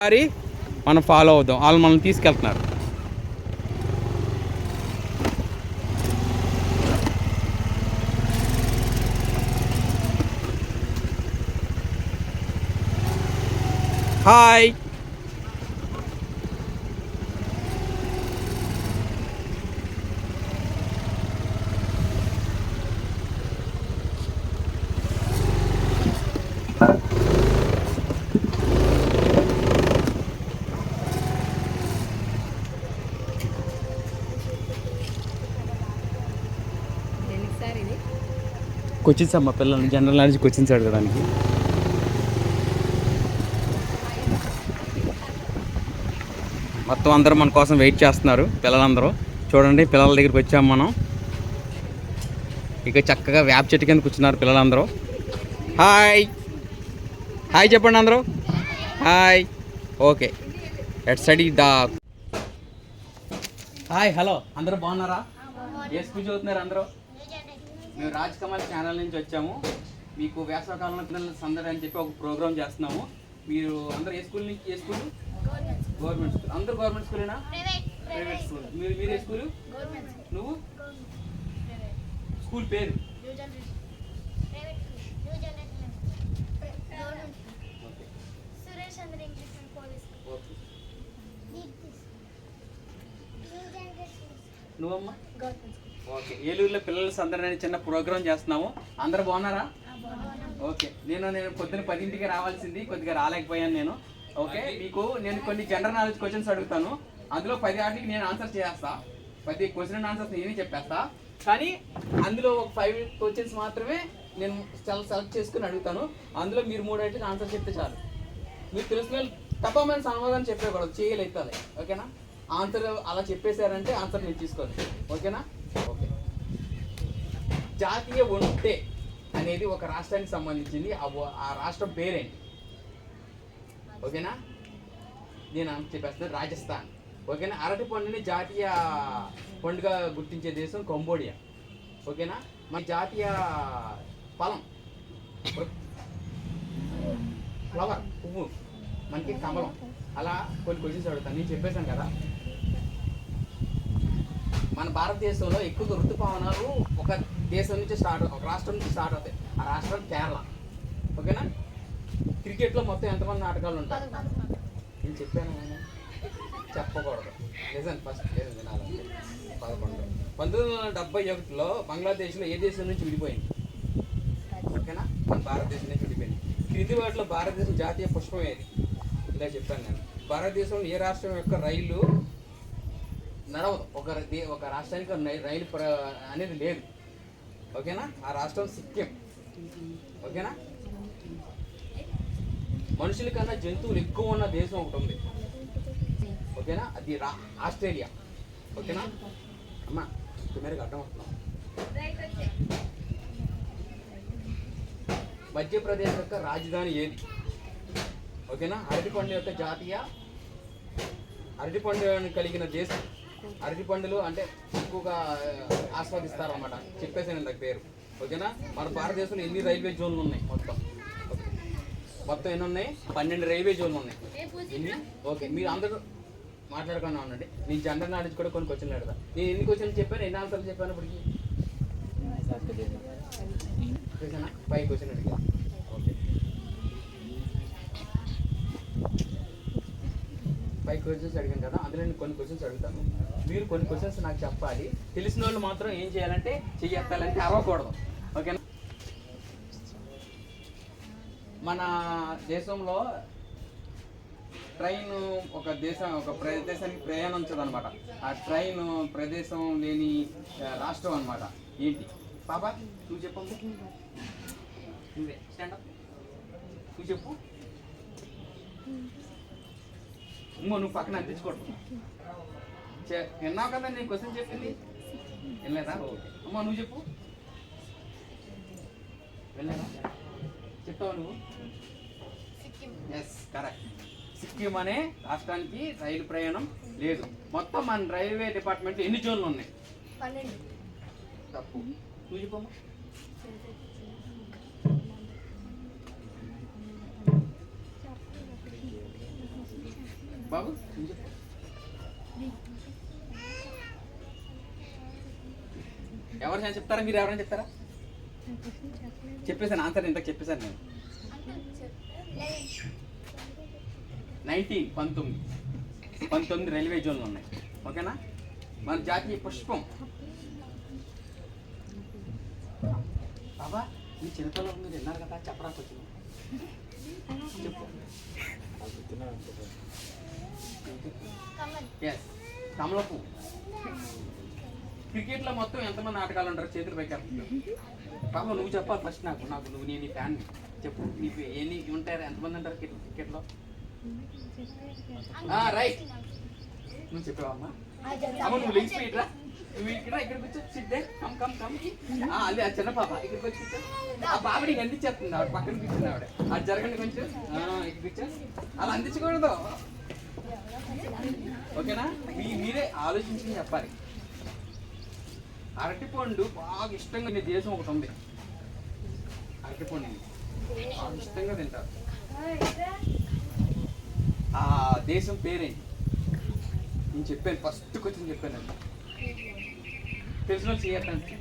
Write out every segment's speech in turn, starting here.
మరి మనం ఫాలో అవుదాం, వాళ్ళు మనల్ని తీసుకెళ్తున్నారు. హాయ్. క్వశ్చన్స్ అమ్మ, పిల్లల్ని జనరల్ నాలెడ్జ్ క్వశ్చన్స్ అడగడానికి. మొత్తం అందరూ మన కోసం వెయిట్ చేస్తున్నారు, పిల్లలందరూ. చూడండి, పిల్లల దగ్గరికి వచ్చాం మనం. ఇక చక్కగా వేప చెట్టు కింద కూర్చున్నారు పిల్లలందరూ. హాయ్ హాయ్ చెప్పండి అందరూ. Hi. Okay, let's study the. Hi, hello, అందరూ బాగున్నారా? ఏ స్కూల్ చదువుతున్నారు అందరూ? మేము రాజ్ కమల్ ఛానల్ నుంచి వచ్చాము. మీకు వేసవకాలంలో పిల్లల సందడి అని చెప్పి ఒక ప్రోగ్రామ్ చేస్తున్నాము. మీరు అందరూ ఏ స్కూల్ నుంచి? ఏ స్కూల్? Government school. అందరూ గవర్నమెంట్ స్కూలేనా? Private school. మీరు ఏ స్కూలు? నువ్వు? స్కూల్ పేరు? నువ్వమ్మా? ఓకే, ఏలూరులో పిల్లల సందడి అనే చిన్న ప్రోగ్రామ్ చేస్తున్నాము. అందరు బాగున్నారా? ఓకే, నేను పొద్దున్న 10ంటికి రావాల్సింది, కొద్దిగా రాలేకపోయాను నేను. ఓకే, మీకు నేను కొన్ని జనరల్ నాలెడ్జ్ క్వశ్చన్స్ అడుగుతాను. అందులో 10 వాటికి నేను ఆన్సర్ చేస్తా. 10 క్వశ్చన్ అండ్ ఆన్సర్స్ నేనే చెప్పేస్తా. కానీ అందులో ఒక 5 క్వశ్చన్స్ మాత్రమే నేను సెలెక్ట్ చేసుకుని అడుగుతాను. అందులో మీరు 3 వాటికి ఆన్సర్ చెప్తే చాలు. మీరు తెలిసిన తప్పమైన సమాధానం చెప్పేకూడదు, చేయలేతాలి. ఓకేనా? ఆన్సర్ అలా చెప్పేశారంటే ఆన్సర్ మీరు తీసుకోండి. ఓకేనా? ఓకే. జాతీయ ఒంటె అనేది ఒక రాష్ట్రానికి సంబంధించింది. ఆ రాష్ట్రం పేరేంటి? ఓకేనా? నేను చెప్పేస్తాను, రాజస్థాన్. ఓకేనా? అరటి పండుని జాతీయ పండుగ గుర్తించే దేశం కంబోడియా. ఓకేనా? మన జాతీయ ఫలం, ఫ్లవర్, పువ్వు మనకి కమలం. అలా కొన్ని క్వశ్చన్స్ అడుగుతాను. నేను చెప్పేశాను కదా, మన భారతదేశంలో ఎక్కువ ఋతుపవనాలు ఒక దేశం నుంచి ఒక రాష్ట్రం నుంచి స్టార్ట్ అవుతాయి. ఆ రాష్ట్రం కేరళ. ఓకేనా? క్రికెట్లో మొత్తం ఎంతమంది ఆటగాళ్ళు ఉంటారు? నేను చెప్పాను, చెప్పకూడదు. నిజం, ఫస్ట్ వినాలంటే 11. 1971లో బంగ్లాదేశ్లో ఏ దేశం నుంచి విడిపోయింది? ఓకేనా? మన భారతదేశం నుంచి విడిపోయింది. క్రింది వాటిలో భారతదేశం జాతీయ పుష్పం ఏది? ఇలా చెప్పాను నేను. భారతదేశంలో ఏ రాష్ట్రం యొక్క రైలు నడవదు? ఒక రాష్ట్రానికి రైలు అనేది లేదు. ఓకేనా? ఆ రాష్ట్రం సిక్కిం. ఓకేనా? మనుషుల కన్నా జంతువులు ఎక్కువ ఉన్న దేశం ఒకటి ఉంది. ఓకేనా? అది ఆస్ట్రేలియా. ఓకేనా అమ్మా? మీరు అర్థం అవుతున్నాం. మధ్యప్రదేశ్ యొక్క రాజధాని ఏది? ఓకేనా? అరటిపండు కలిగిన దేశం. అరటిపండులు అంటే ఎక్కువగా ఆస్వాదిస్తారు అన్నమాట. చెప్పేసాను ఇందాక పేరు. ఓకేనా? మన భారతదేశంలో ఎన్ని రైల్వే జోన్లు ఉన్నాయి? మొత్తం ఎన్ని ఉన్నాయి? 12 రైల్వే జోన్లు ఉన్నాయి. ఎన్ని? ఓకే, మీరు అందరూ మాట్లాడుకున్నా ఉండండి. నేను జనరల్ నాలెడ్జ్ కూడా కొన్ని క్వశ్చన్లు అడతా. నేను ఎన్ని క్వశ్చన్లు చెప్పాను, ఎన్ని ఆన్సర్లు చెప్పాను ఇప్పటికి? 5 క్వశ్చన్ అడిగాను. ఓకే, 5 క్వశ్చన్స్ అడిగాను కదా, అందులో నేను కొన్ని క్వశ్చన్స్ అడుగుతాను. మీరు కొన్ని క్వశ్చన్స్ నాకు చెప్పాలి. తెలిసిన వాళ్ళు మాత్రం ఏం చేయాలంటే చెయ్యాలంటే అరవకూడదు. ఓకేనా? మన దేశంలో ట్రైన్ ఒక ప్రదేశానికి ప్రయాణించదు అనమాట. ఆ ట్రైన్ ప్రదేశం లేని రాష్ట్రం అనమాట. ఏంటి పాపా? నువ్వు చెప్పు. నువ్వే స్టాండప్, నువ్వు చెప్పు. నువ్వు పక్కన అందించుకోవడం విన్నావు కదా, నేను క్వశ్చన్ చెప్పింది వినలేదా? ఓకే అమ్మా, నువ్వు చెప్పు. వెళ్ళలేదా? చెప్తావా నువ్వు? Yes, correct. సిక్కిం అనే రాష్ట్రానికి రైలు ప్రయాణం లేదు. మొత్తం మన రైల్వే డిపార్ట్మెంట్లో ఎన్ని జోన్లు ఉన్నాయి? 12. తప్పు. నువ్వు చెప్పమ్మా. బాబు నువ్వు చెప్పు. ఎవరు చెప్తారా, మీరు ఎవరైనా చెప్తారా? చెప్పేసాను ఆన్సర్, ఇంతకు చెప్పేశాను నేను. 19 రైల్వే జోన్లు ఉన్నాయి. ఓకేనా? మన జాతీయ పుష్పం బాబా, మీ చిన్నపిల్లలు మీరు విన్నారు కదా, చెప్పడానికి వచ్చింది చెప్పు. ఎస్, కమల పువ్వు. క్రికెట్లో మొత్తం ఎంతమంది ఆటగాళ్ళు ఉంటారు? చేతులు పైకి బాబా నువ్వు చెప్పాలి ఫస్ట్. నాకు నువ్వు నేను ఫ్యాన్ చెప్పు. నీకు ఎన్ని ఉంటారు, ఎంతమంది ఉంటారు క్రికెట్లో? రైట్, నువ్వు చెప్పావమ్మా. అమ్మ నువ్వు లేచిపోయిట్రా, నువ్వు ఇక్కడికి వచ్చి సిద్ధే కమ్ కమ్ కమ్. అదే ఆ చిన్న పాప ఇక్కడికి వచ్చి కూర్చో. ఆ బాబు నీకు అందించేస్తుంది, ఆవిడ పక్కన కూర్చుంది ఆవిడ. అది జరగండి కొంచెం, ఇక్కడికి వచ్చా. అలా అందించకూడదు. ఓకేనా? మీరే ఆలోచించి చెప్పాలి. అరటిపండు బాగా ఇష్టంగా తినే దేశం ఒకటి ఉంది. అరటిపండు బాగా ఇష్టంగా తింటారు. ఆ దేశం పేరేంటి? నేను చెప్పాను, ఫస్ట్ క్వశ్చన్ చెప్పాను. తెలిసిన చేయకండి,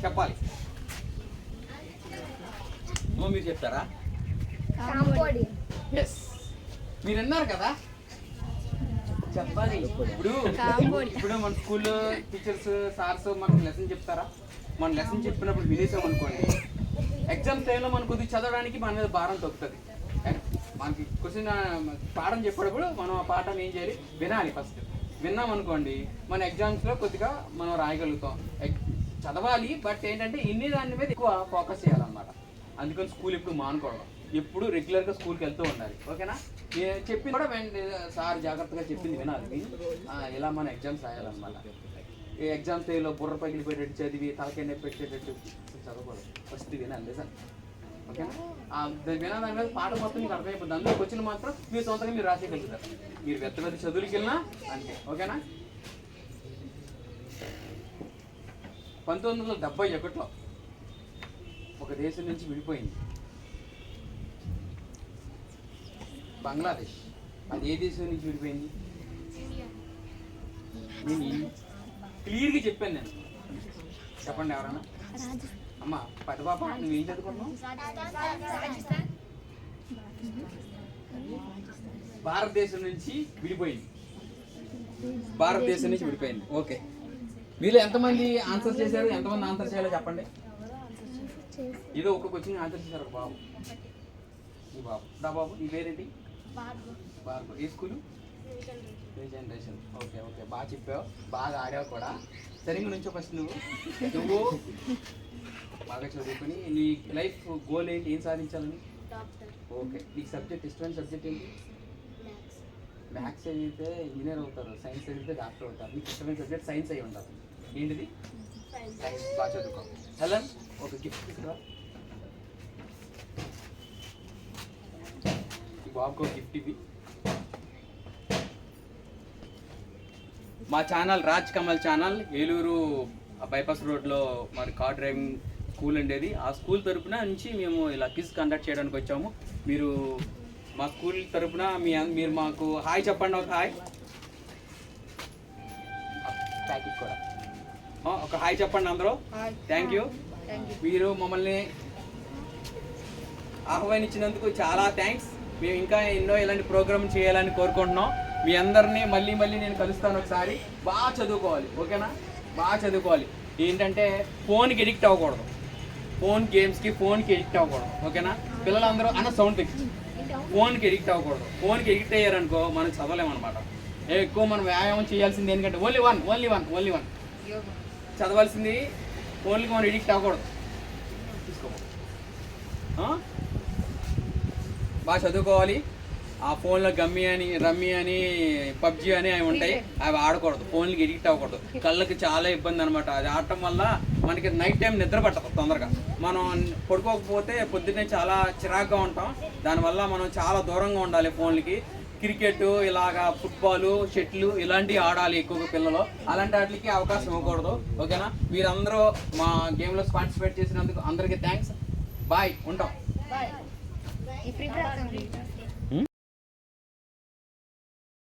చెప్పాలి. మీరు చెప్తారా? ఎస్, మీరు అన్నారు కదా, చెప్పాలి. ఇప్పుడు మన స్కూల్లో టీచర్స్ సార్స్ మనకు లెసన్ చెప్తారా? మన లెసన్ చెప్పినప్పుడు వినేసాం అనుకోండి, ఎగ్జామ్ టైంలో మనకు కొద్దిగా చదవడానికి మన మీద భారం తగ్గుతుంది. మనకి క్వశ్చన్ పాఠం చెప్పేటప్పుడు మనం ఆ పాఠాన్ని ఏం చేయాలి? వినాలి. ఫస్ట్ విన్నాం అనుకోండి, మన ఎగ్జామ్స్లో కొద్దిగా మనం రాయగలుగుతాం. చదవాలి, బట్ ఏంటంటే ఇన్ని దాని మీద ఎక్కువ ఫోకస్ చేయాలన్నమాట. అందుకని స్కూల్ ఎప్పుడు మానుకోవడం, ఎప్పుడు రెగ్యులర్గా స్కూల్కి వెళ్తూ ఉండాలి. ఓకేనా? చెప్పింది కూడా సార్ జాగ్రత్తగా చెప్పింది వినాలి. ఇలా మన ఎగ్జామ్స్ రాయాలన్నమాట. ఈ ఎగ్జామ్స్ టైంలో బుర్ర పగిలిపోయేటట్టు చదివి తలకాయ నొప్పి పెట్టేటట్టు చదవకూడదు. ఫస్ట్ వినాలి లెసన్. ఓకేనా? వినాలి, దాని మీద పాట మొత్తం మీకు అర్థమైపోతుంది. అందులో క్వశ్చన్ మాత్రం మీరు సొంతంగా మీరు రాసేయగలుగుతారు. మీరు పెద్ద పెద్ద చదువులకి వెళ్ళినా అంతే. ఓకేనా? 1971లో ఒక దేశం నుంచి విడిపోయింది, బంగ్లాదేశ్. అది ఏ దేశం నుంచి విడిపోయింది? నేను క్లియర్గా చెప్పాను. నేను చెప్పండి ఎవరన్నా. అమ్మ పెద్ద పాప, నువ్వేం చదువుకున్నావు? భారతదేశం నుంచి విడిపోయింది. భారతదేశం నుంచి విడిపోయింది. ఓకే, మీరు ఎంతమంది ఆన్సర్ చేశారు? ఎంతమంది ఆన్సర్ చేయాలో చెప్పండి. ఏదో ఒక క్వశ్చన్ ఆన్సర్ చేశారు ఒక బాబు. ఈ బాబు బాబు ఈ పేరేంటి? భార్గవ్. ఏ స్కూలు? జనరేషన్. ఓకే ఓకే, బాగా చెప్పావు, బాగా ఆడావు కూడా. సరిగ్గా నుంచో ఫస్ట్. నువ్వు బాగా చదువుకుని నీ లైఫ్ గోల్ ఏంటి? ఏం సాధించాలని? ఓకే, నీకు సబ్జెక్ట్ ఇష్టమైన సబ్జెక్ట్ ఏంటి? మ్యాథ్స్ చదివితే ఇంజనీర్ అవుతారు, సైన్స్ చదివితే డాక్టర్ అవుతారు. నీకు ఇష్టమైన సబ్జెక్ట్ సైన్స్ అయి ఉండాలి. ఏంటిది? సైన్స్. బాగా చదువుకో. హెలెన్, ఒక గిఫ్ట్ తీసుకురా. ఈ బాబుకు ఒక గిఫ్ట్ ఇవి. మా channel Raj Kamal channel, Eluru bypass రోడ్లో మరి కార్ డ్రైవింగ్ స్కూల్ ఉండేది. ఆ స్కూల్ తరపున నుంచి మేము ఇలా క్విజ్ కండక్ట్ చేయడానికి వచ్చాము. మీరు మా స్కూల్ తరపున మీరు మాకు హాయ్ చెప్పండి. ఒక హాయ్, ప్యాకెట్ కూడా ఒక హాయ్ చెప్పండి అందరూ. Thank you. మీరు మమ్మల్ని ఆహ్వానించినందుకు చాలా థ్యాంక్స్. మేము ఇంకా ఎన్నో ఇలాంటి ప్రోగ్రామ్ చేయాలని కోరుకుంటున్నాం. మీ అందరినీ మళ్ళీ నేను కలుస్తాను ఒకసారి. బాగా చదువుకోవాలి. ఓకేనా? బాగా చదువుకోవాలి. ఏంటంటే ఫోన్కి ఎడిక్ట్ అవ్వకూడదు, ఫోన్ గేమ్స్కి ఫోన్కి ఎడిక్ట్ అవ్వకూడదు. ఓకేనా? పిల్లలందరూ అన్న సౌండ్ తెచ్చి ఫోన్కి ఎడిక్ట్ అవ్వకూడదు. ఫోన్కి ఎడిక్ట్ అయ్యారనుకో మనం చదవలేమన్నమాట. ఎక్కువ మనం వ్యాయామం చేయాల్సింది ఎందుకంటే ఓన్లీ వన్ చదవాల్సింది. ఫోన్కి మనం ఎడిక్ట్ అవ్వకూడదు. తీసుకో, బాగా చదువుకోవాలి. ఆ ఫోన్లో రమ్మీ అని పబ్జి అని అవి ఉంటాయి, అవి ఆడకూడదు. ఫోన్లకి ఎడిక్ట్ అవ్వకూడదు. కళ్ళకి చాలా ఇబ్బంది అనమాట. అది ఆడటం వల్ల మనకి నైట్ టైం నిద్ర పట్టదు తొందరగా. మనం పడుకోకపోతే పొద్దున్నే చాలా చిరాగ్గా ఉంటాం. దానివల్ల మనం చాలా దూరంగా ఉండాలి ఫోన్లకి. క్రికెట్, ఇలాగా ఫుట్బాల్, షటిల్ ఇలాంటివి ఆడాలి ఎక్కువగా పిల్లలు. అలాంటి వాటికి అవకాశం ఇవ్వకూడదు. ఓకేనా? మీరందరూ మా గేమ్లో పార్టిసిపేట్ చేసినందుకు అందరికీ థ్యాంక్స్. బాయ్, ఉంటాం.